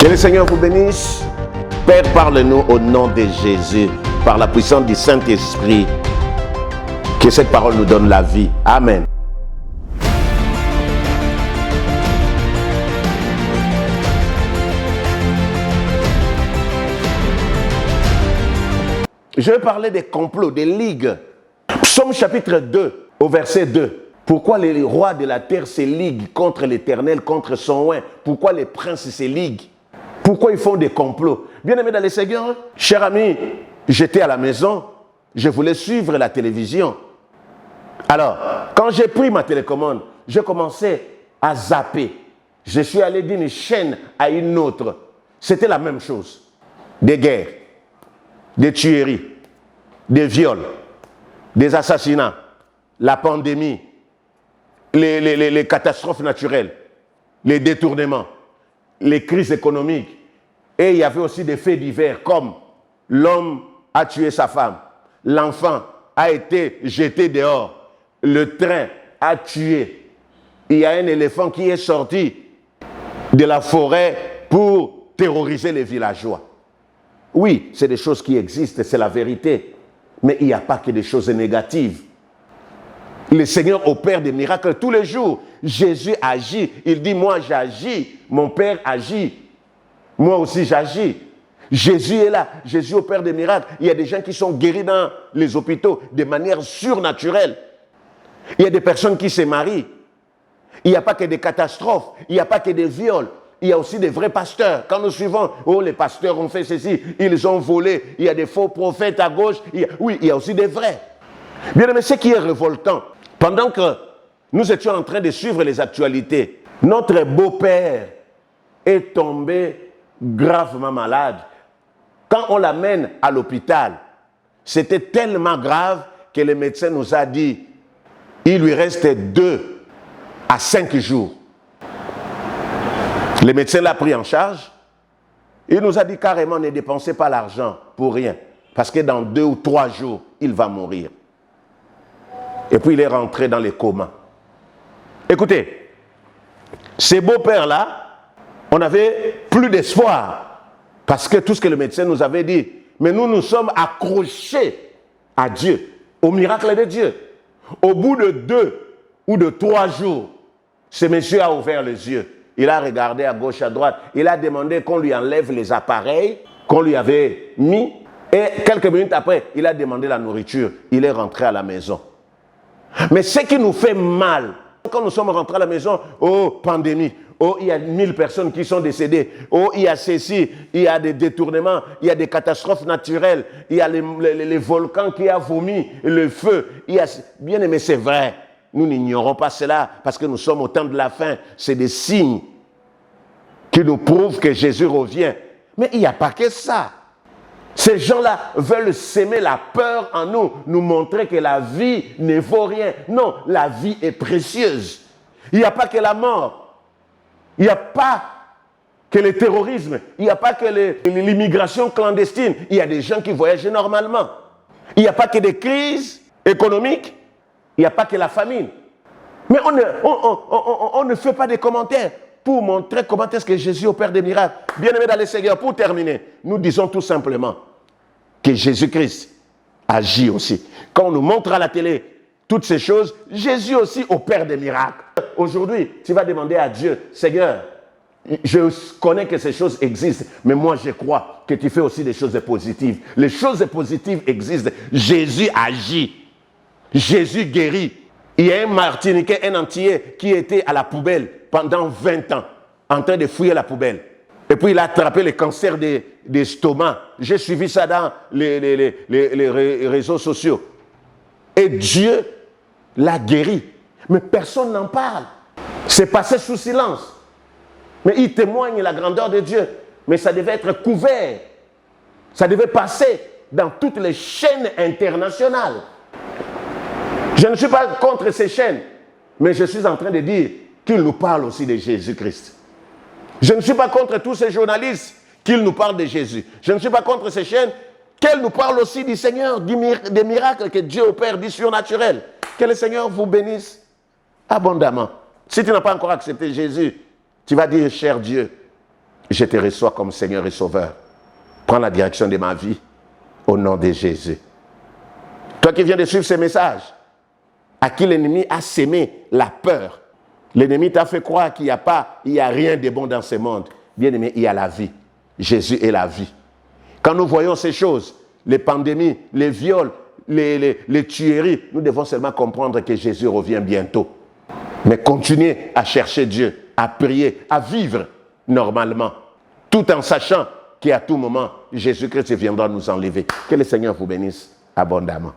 Que le Seigneur vous bénisse. Père, parle-nous au nom de Jésus, par la puissance du Saint-Esprit. Que cette parole nous donne la vie. Amen. Je vais parler des complots, des ligues. Psaume chapitre 2, au verset 2. Pourquoi les rois de la terre se liguent contre l'Éternel, contre son oint? Pourquoi les princes se liguent? Pourquoi ils font des complots? Bien-aimés dans le Seigneur, cher ami, j'étais à la maison, je voulais suivre la télévision. Alors, quand j'ai pris ma télécommande, je commençais à zapper. Je suis allé d'une chaîne à une autre. C'était la même chose. Des guerres, des tueries, des viols, des assassinats, la pandémie, les catastrophes naturelles, les détournements, les crises économiques. Et il y avait aussi des faits divers comme l'homme a tué sa femme, l'enfant a été jeté dehors, le train a tué. Il y a un éléphant qui est sorti de la forêt pour terroriser les villageois. Oui, c'est des choses qui existent, c'est la vérité. Mais il n'y a pas que des choses négatives. Le Seigneur opère des miracles tous les jours. Jésus agit. Il dit, moi j'agis, mon Père agit. Moi aussi j'agis. Jésus est là. Jésus opère des miracles. Il y a des gens qui sont guéris dans les hôpitaux de manière surnaturelle. Il y a des personnes qui se marient. Il n'y a pas que des catastrophes. Il n'y a pas que des viols. Il y a aussi des vrais pasteurs. Quand nous suivons, oh, les pasteurs ont fait ceci, ils ont volé, il y a des faux prophètes à gauche. Oui, il y a aussi des vrais. Bien aimé, ce qui est révoltant, pendant que nous étions en train de suivre les actualités, notre beau-père est tombé gravement malade. Quand on l'amène à l'hôpital, c'était tellement grave que le médecin nous a dit, il lui reste 2 à 5 jours. Le médecin l'a pris en charge. Il nous a dit carrément, ne dépensez pas l'argent pour rien. Parce que dans 2 ou 3 jours, il va mourir. Et puis il est rentré dans les comas. Écoutez, ces beaux-pères-là, on n'avait plus d'espoir. Parce que tout ce que le médecin nous avait dit, mais nous sommes accrochés à Dieu, au miracle de Dieu. Au bout de 2 ou de 3 jours, ce monsieur a ouvert les yeux. Il a regardé à gauche, à droite. Il a demandé qu'on lui enlève les appareils qu'on lui avait mis. Et quelques minutes après, il a demandé la nourriture. Il est rentré à la maison. Mais ce qui nous fait mal, quand nous sommes rentrés à la maison, oh, pandémie, oh, il y a 1000 personnes qui sont décédées, oh, il y a ceci, il y a des détournements, il y a des catastrophes naturelles, il y a les volcans qui ont vomi, le feu. Bien aimé, c'est vrai. Nous n'ignorons pas cela parce que nous sommes au temps de la fin. C'est des signes qui nous prouvent que Jésus revient. Mais il n'y a pas que ça. Ces gens-là veulent s'aimer la peur en nous, nous montrer que la vie ne vaut rien. Non, la vie est précieuse. Il n'y a pas que la mort. Il n'y a pas que le terrorisme. Il n'y a pas que l'immigration clandestine. Il y a des gens qui voyagent normalement. Il n'y a pas que des crises économiques. Il n'y a pas que la famine. Mais on ne fait pas des commentaires pour montrer comment est-ce que Jésus opère des miracles. Bien-aimés dans le Seigneur, pour terminer, nous disons tout simplement que Jésus-Christ agit aussi. Quand on nous montre à la télé toutes ces choses, Jésus aussi opère des miracles. Aujourd'hui, tu vas demander à Dieu, Seigneur, je connais que ces choses existent, mais moi je crois que tu fais aussi des choses positives. Les choses positives existent. Jésus agit. Jésus guérit. Il y a un Martiniquais, un Antillais qui était à la poubelle pendant 20 ans, en train de fouiller la poubelle. Et puis il a attrapé le cancer d'estomac. J'ai suivi ça dans les réseaux sociaux. Et Dieu l'a guéri. Mais personne n'en parle. C'est passé sous silence. Mais il témoigne la grandeur de Dieu. Mais ça devait être couvert. Ça devait passer dans toutes les chaînes internationales. Je ne suis pas contre ces chaînes, mais je suis en train de dire qu'ils nous parlent aussi de Jésus-Christ. Je ne suis pas contre tous ces journalistes qu'ils nous parlent de Jésus. Je ne suis pas contre ces chaînes qu'elles nous parlent aussi du Seigneur, des miracles que Dieu opère, du surnaturel. Que le Seigneur vous bénisse abondamment. Si tu n'as pas encore accepté Jésus, tu vas dire, cher Dieu, je te reçois comme Seigneur et Sauveur. Prends la direction de ma vie au nom de Jésus. Toi qui viens de suivre ces messages, à qui l'ennemi a sémé la peur, l'ennemi t'a fait croire qu'il n'y a rien de bon dans ce monde. Bien-aimé, il y a la vie. Jésus est la vie. Quand nous voyons ces choses, les pandémies, les viols, les tueries, nous devons seulement comprendre que Jésus revient bientôt. Mais continuez à chercher Dieu, à prier, à vivre normalement, tout en sachant qu'à tout moment, Jésus-Christ viendra nous enlever. Que le Seigneur vous bénisse abondamment.